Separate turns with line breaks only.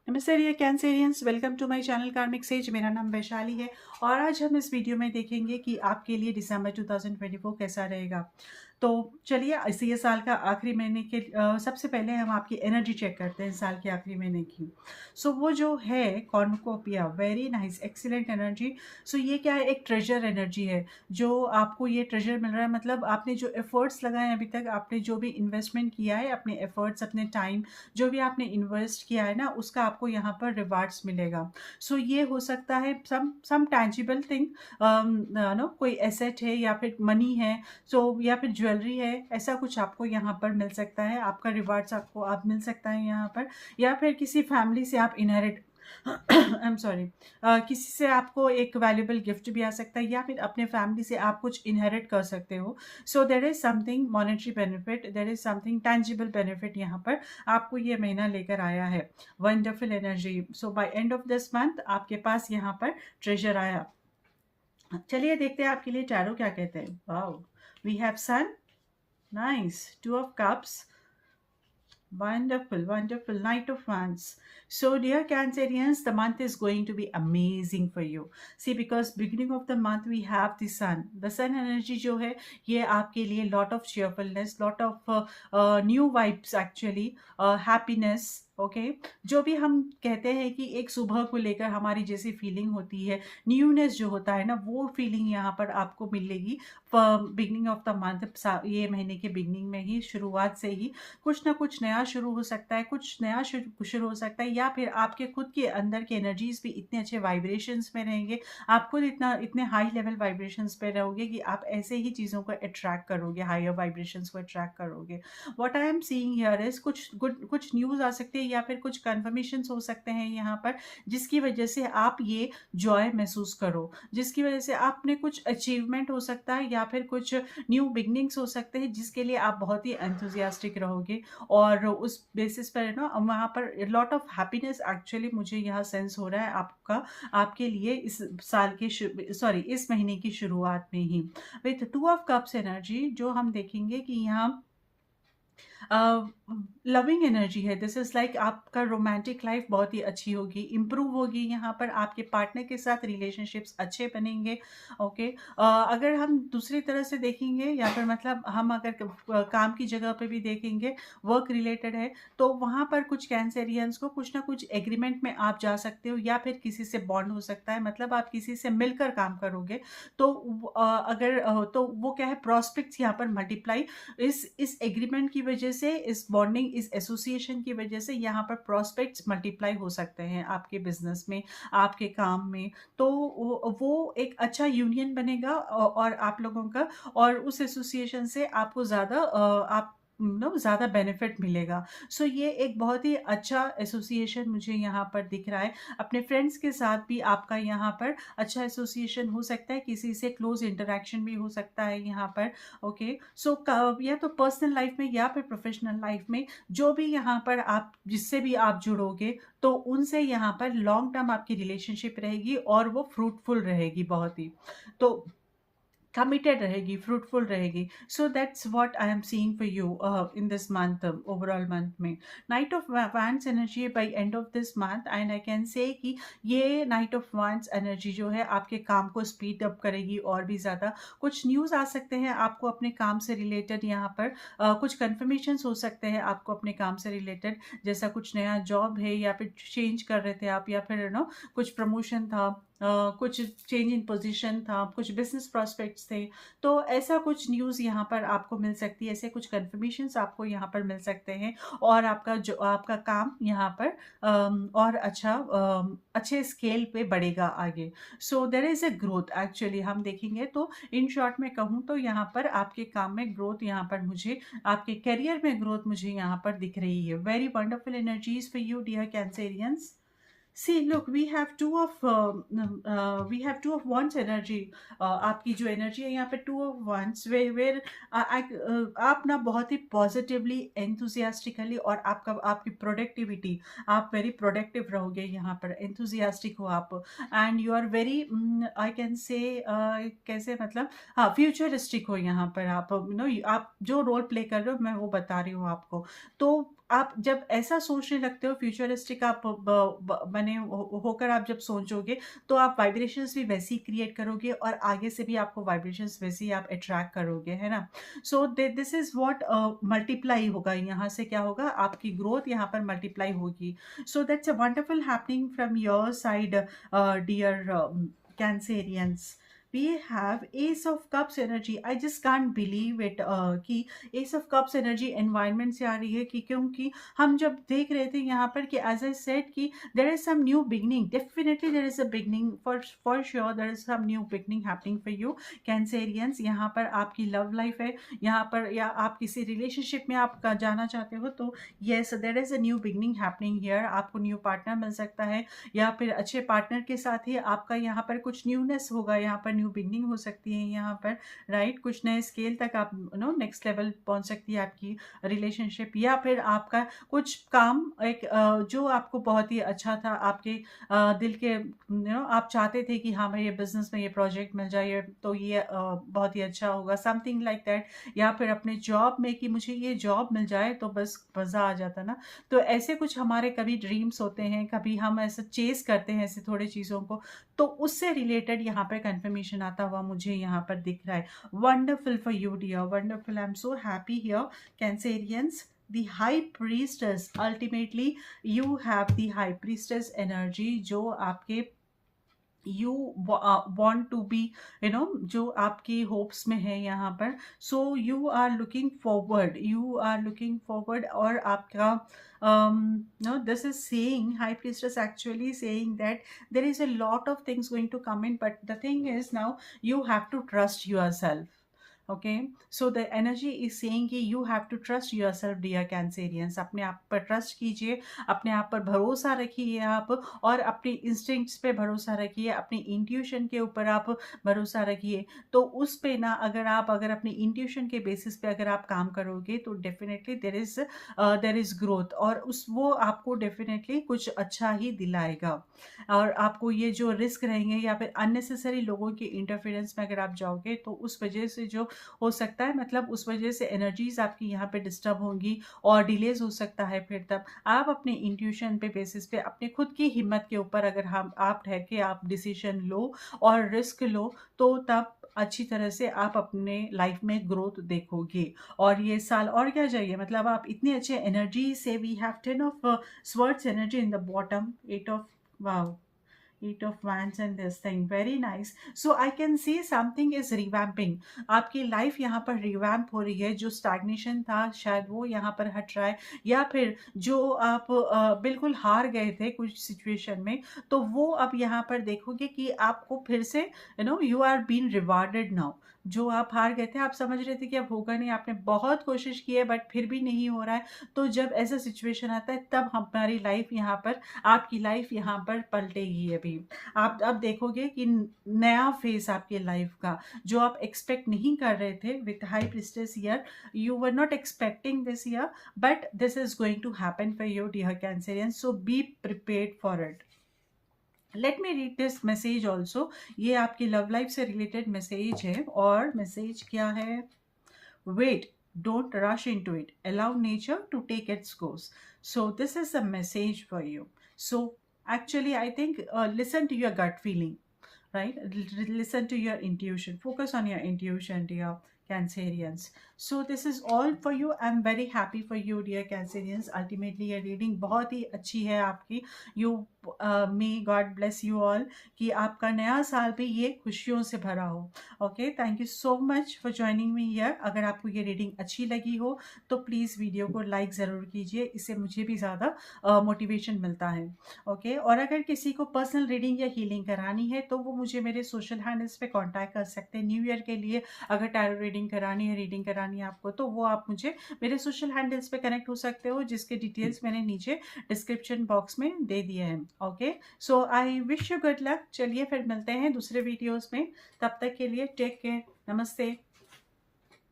नमस्ते dear cancerians, welcome to my channel karmic sage. मेरा नाम वैशाली है और आज हम इस वीडियो में देखेंगे कि आपके लिए दिसंबर 2024 कैसा रहेगा। तो चलिए, इसी ये साल का आखिरी महीने के सबसे पहले हम आपकी एनर्जी चेक करते हैं साल के आखिरी महीने की। सो वो जो है cornucopia, very nice, excellent energy. So ये क्या है, एक ट्रेजर एनर्जी है। जो आपको ये ट्रेजर मिल रहा है, मतलब आपने जो एफर्ट्स लगाए अभी तक, आपने जो भी इन्वेस्टमेंट किया है, अपने एफर्ट्स, अपने टाइम, जो भी आपने इन्वेस्ट किया है ना, उसका आपको यहाँ पर रिवार्ड्स मिलेगा। सो ये हो सकता है सम टैंजिबल थिंग, नो कोई एसेट है या फिर मनी है, सो या फिर ज्वेलरी है, ऐसा कुछ आपको यहाँ पर मिल सकता है। आपका रिवार्ड्स आपको आप मिल सकता है यहाँ पर, या फिर किसी फैमिली से आप इनहेरिट आई एम सॉरी, किसी से आपको एक वैल्यूएबल गिफ्ट भी आ सकता है, या फिर अपने फैमिली से आप कुछ इनहेरिट कर सकते हो। So there is something monetary benefit, there is something tangible benefit यहाँ पर आपको ये महीना लेकर आया है। Wonderful energy. So by end of this month आपके पास यहाँ पर ट्रेजर आया। चलिए देखते हैं आपके लिए टैरो क्या कहते हैं। Wow, we have sun, nice, two of cups, wonderful, wonderful, Knight of Wands. So dear Cancerians, the month is going to be amazing for you. See, because beginning of the month we have the sun. The sun energy जो है ये आपके लिए lot of cheerfulness, lot of new vibes actually, happiness. Okay, जो भी हम कहते हैं कि एक सुबह को लेकर हमारी जैसी फीलिंग होती है, न्यूनेस जो होता है ना, वो फीलिंग यहाँ पर आपको मिलेगी बिगनिंग ऑफ द मंथ। ये महीने के बिगनिंग में ही, शुरुआत से ही कुछ ना कुछ नया शुरू हो सकता है, कुछ नया शुरू हो सकता है, या फिर आपके खुद के अंदर के एनर्जीज भी इतने अच्छे वाइब्रेशंस में रहेंगे, आप खुद इतने हाई लेवल वाइब्रेशंस पे रहोगे कि आप ऐसे ही चीज़ों को अट्रैक्ट करोगे, हायर वाइब्रेशंस को अट्रैक्ट करोगे। What I am seeing here is कुछ न्यूज़ आ सकती है, या फिर कुछ कन्फर्मेशन हो सकते हैं यहाँ पर, जिसकी वजह से आप ये जॉय महसूस करो, जिसकी वजह से आपने कुछ अचीवमेंट हो सकता है, या फिर कुछ न्यू बिगनिंग्स हो सकते हैं, जिसके लिए आप बहुत ही एंथुजियास्टिक रहोगे। और उस बेसिस पर ना वहाँ पर लॉट ऑफ हैप्पीनेस एक्चुअली मुझे यहाँ सेंस हो रहा है आपका, आपके लिए इस साल के सॉरी इस महीने की शुरुआत में ही। With two of cups energy जो हम देखेंगे कि यहाँ लविंग एनर्जी है। दिस इज़ लाइक आपका रोमांटिक लाइफ बहुत ही अच्छी होगी, इम्प्रूव होगी। यहाँ पर आपके पार्टनर के साथ रिलेशनशिप्स अच्छे बनेंगे। ओके, अगर हम दूसरी तरह से देखेंगे, या फिर मतलब हम अगर काम की जगह पे भी देखेंगे, वर्क रिलेटेड है, तो वहाँ पर कुछ कैंसेरियंस को कुछ ना कुछ एग्रीमेंट में आप जा सकते हो, या फिर किसी से बॉन्ड हो सकता है, मतलब आप किसी से मिलकर काम करोगे। तो तो वो क्या है, प्रॉस्पेक्ट्स यहाँ पर मल्टीप्लाई, इस एग्रीमेंट की वजह से, इस बॉन्डिंग, इस एसोसिएशन की वजह से यहाँ पर प्रॉस्पेक्ट्स मल्टीप्लाई हो सकते हैं आपके बिजनेस में, आपके काम में। तो वो एक अच्छा यूनियन बनेगा और आप लोगों का, और उस एसोसिएशन से आपको ज़्यादा आप नो ज़्यादा बेनिफिट मिलेगा। सो ये एक बहुत ही अच्छा एसोसिएशन मुझे यहाँ पर दिख रहा है। अपने फ्रेंड्स के साथ भी आपका यहाँ पर अच्छा एसोसिएशन हो सकता है, किसी से क्लोज इंटरेक्शन भी हो सकता है यहाँ पर। ओके, सो या तो पर्सनल लाइफ में या फिर प्रोफेशनल लाइफ में, जो भी यहाँ पर आप जिससे भी आप जुड़ोगे, तो उनसे यहाँ पर लॉन्ग टर्म आपकी रिलेशनशिप रहेगी, और वो फ्रूटफुल रहेगी बहुत ही। तो कमिटेड रहेगी, फ्रूटफुल रहेगी। So that's what I am seeing for you in this month, overall month में। Knight of wands energy by end of this month, and I can say कि ये नाइट ऑफ वांड्स एनर्जी जो है आपके काम को speed up करेगी और भी ज़्यादा। कुछ न्यूज़ आ सकते हैं आपको अपने काम से रिलेटेड, यहाँ पर कुछ कन्फर्मेशंस हो सकते हैं आपको अपने काम से रिलेटेड, जैसा कुछ नया जॉब है, या फिर चेंज कर रहे थे आप, या फिर नो कुछ प्रमोशन था, कुछ चेंज इन पोजीशन था, कुछ बिजनेस प्रॉस्पेक्ट्स थे। तो ऐसा कुछ न्यूज़ यहाँ पर आपको मिल सकती है, ऐसे कुछ कन्फर्मेशंस आपको यहाँ पर मिल सकते हैं, और आपका काम यहाँ पर और अच्छे स्केल पे बढ़ेगा आगे। So there is a growth actually, हम देखेंगे तो इन शॉर्ट में कहूँ तो यहाँ पर आपके काम में ग्रोथ, यहाँ पर मुझे आपके करियर में ग्रोथ मुझे यहाँ पर दिख रही है। Very wonderful energies for you dear cancerians. See, look, we have two of wands energy. आपकी जो एनर्जी है यहाँ पे टू ऑफ wands, वेर आप ना बहुत ही पॉजिटिवली, एंथुजियास्टिकली, और आपकी प्रोडक्टिविटी, आप वेरी प्रोडक्टिव रहोगे यहाँ पर, एंथुजियास्टिक हो आप, and you are very, I can say, कैसे मतलब, हाँ, फ्यूचरिस्टिक हो यहाँ पर आप, नो आप जो रोल प्ले कर रहे हो, मैं वो बता रही हूँ आपको। तो आप जब ऐसा सोचने लगते हो फ्यूचरिस्टिक, आप बने होकर आप जब सोचोगे, तो आप वाइब्रेशंस भी वैसी ही क्रिएट करोगे और आगे से भी आपको वाइब्रेशंस वैसे ही आप अट्रैक्ट करोगे, है ना। So this is what multiply होगा, यहाँ से क्या होगा, आपकी ग्रोथ यहाँ पर मल्टीप्लाई होगी। So that's a wonderful happening from your side, dear cancerians. We have Ace of Cups energy. I just can't believe it कि Ace of Cups energy environment से आ रही है, कि क्योंकि हम जब देख रहे थे यहाँ पर कि as I said कि there is some new beginning, definitely there is a beginning, for sure there is some new beginning happening for you Cancerians। यहाँ पर आपकी लव लाइफ है, यहाँ पर या आप किसी रिलेशनशिप में आप जाना चाहते हो, तो yes there is a new beginning happening here। आपको न्यू पार्टनर मिल सकता है, या फिर अच्छे पार्टनर के साथ ही आपका यहाँ पर कुछ न्यूनेस होगा, यहाँ पर न्यू बिगनिंग हो सकती है यहाँ पर, राइट। कुछ नए स्केल तक आप नेक्स्ट लेवल पहुंच सकती है आपकी रिलेशनशिप, या फिर आपका कुछ काम एक जो आपको बहुत ही अच्छा था, आपके दिल के आप चाहते थे कि हाँ भाई ये बिजनेस में ये प्रोजेक्ट मिल जाए, तो ये बहुत ही अच्छा होगा, समथिंग लाइक दैट। या फिर अपने जॉब में कि मुझे ये जॉब मिल जाए तो बस मज़ा आ जाता ना। तो ऐसे कुछ हमारे कभी ड्रीम्स होते हैं, कभी हम ऐसा चेस करते हैं ऐसे थोड़े चीज़ों को, तो उससे रिलेटेड यहाँ पर कंफर्मेशन आता हुआ मुझे यहाँ पर दिख रहा है। Wonderful for you dear, wonderful. I am so happy here cancerians. The high priestess, ultimately you have the high priestess energy, जो आपके you want to be, जो आपकी होप्स में है यहाँ पर। so you are looking forward, you are looking forward, और आपका no, this is saying, high priestess actually saying that there is a lot of things going to come in, but the thing is now you have to trust yourself। okay, so the energy is saying कि you have to trust yourself dear cancerians। अपने आप पर trust कीजिए, अपने आप पर भरोसा रखिए आप, और अपने इंस्टिंक्ट्स पे भरोसा रखिए, अपनी इंट्यूशन के ऊपर आप भरोसा रखिए। तो उस पे ना अगर अपनी इंट्यूशन के बेसिस पे अगर आप काम करोगे, तो डेफिनेटली देर इज ग्रोथ, और वो आपको डेफिनेटली कुछ अच्छा ही दिलाएगा। और आपको ये जो रिस्क रहेंगे, या फिर अननेसेसरी लोगों के इंटरफेरेंस में अगर आप जाओगे, तो उस वजह से जो हो सकता है, मतलब उस वजह से एनर्जीज आपकी यहाँ पे डिस्टर्ब होंगी और डिलेज हो सकता है। फिर तब आप अपने इंट्यूशन पे बेसिस पे, अपने खुद की हिम्मत के ऊपर अगर आप ठहर के आप डिसीजन लो और रिस्क लो, तो तब अच्छी तरह से आप अपने लाइफ में ग्रोथ देखोगे। और ये साल और क्या चाहिए, मतलब आप इतने अच्छे एनर्जी से, we have 10 of swords energy in the bottom, 8 of, wow, 8 of Wands and this thing, very nice। so I can see something is revamping। आपकी लाइफ यहाँ पर रिवैम्प हो रही है, जो स्टैग्नेशन था शायद वो यहाँ पर हट रहा है, या फिर जो आप बिल्कुल हार गए थे कुछ सिचुएशन में, तो वो अब यहाँ पर देखोगे कि आपको फिर से you are been rewarded now. जो आप हार गए थे, आप समझ रहे थे कि अब होगा नहीं, आपने बहुत कोशिश की है बट फिर भी नहीं हो रहा है, तो जब ऐसा सिचुएशन आता है, तब हमारी लाइफ यहाँ पर, आपकी लाइफ यहाँ पर पलटेगी। अभी आप अब देखोगे कि नया फेस आपके लाइफ का, जो आप एक्सपेक्ट नहीं कर रहे थे with high priestess year, you were not expecting this year, but this is going to happen for you dear cancerian. So be prepared for it. Let me read this message also. ये आपकी love life से related message है, और message क्या है, wait, don't rush into it, allow nature to take its course। so this is a message for you। so actually I think listen to your gut feeling, right? Listen to your intuition, focus on your intuition dear Cancerians। so this is all for you। I'm very happy for you dear Cancerians। ultimately ये reading बहुत ही अच्छी है आपकी। you may God bless you all, कि आपका नया साल भी ये खुशियों से भरा हो। Okay, thank you so much for joining me here. अगर आपको ये रीडिंग अच्छी लगी हो तो प्लीज़ वीडियो को लाइक ज़रूर कीजिए, इससे मुझे भी ज़्यादा मोटिवेशन मिलता है। ओके, और अगर किसी को पर्सनल रीडिंग या हीलिंग करानी है, तो वो मुझे मेरे सोशल हैंडल्स पे कांटेक्ट कर सकते हैं। न्यू ईयर के लिए अगर टैरो रीडिंग करानी है आपको, तो वो आप मुझे मेरे सोशल हैंडल्स पे कनेक्ट हो सकते हो, जिसके डिटेल्स मैंने नीचे डिस्क्रिप्शन बॉक्स में दे दिए हैं। Okay, so I wish you good luck. चलिए फिर मिलते हैं दूसरे वीडियोस में, तब तक के लिए टेक केयर, नमस्ते।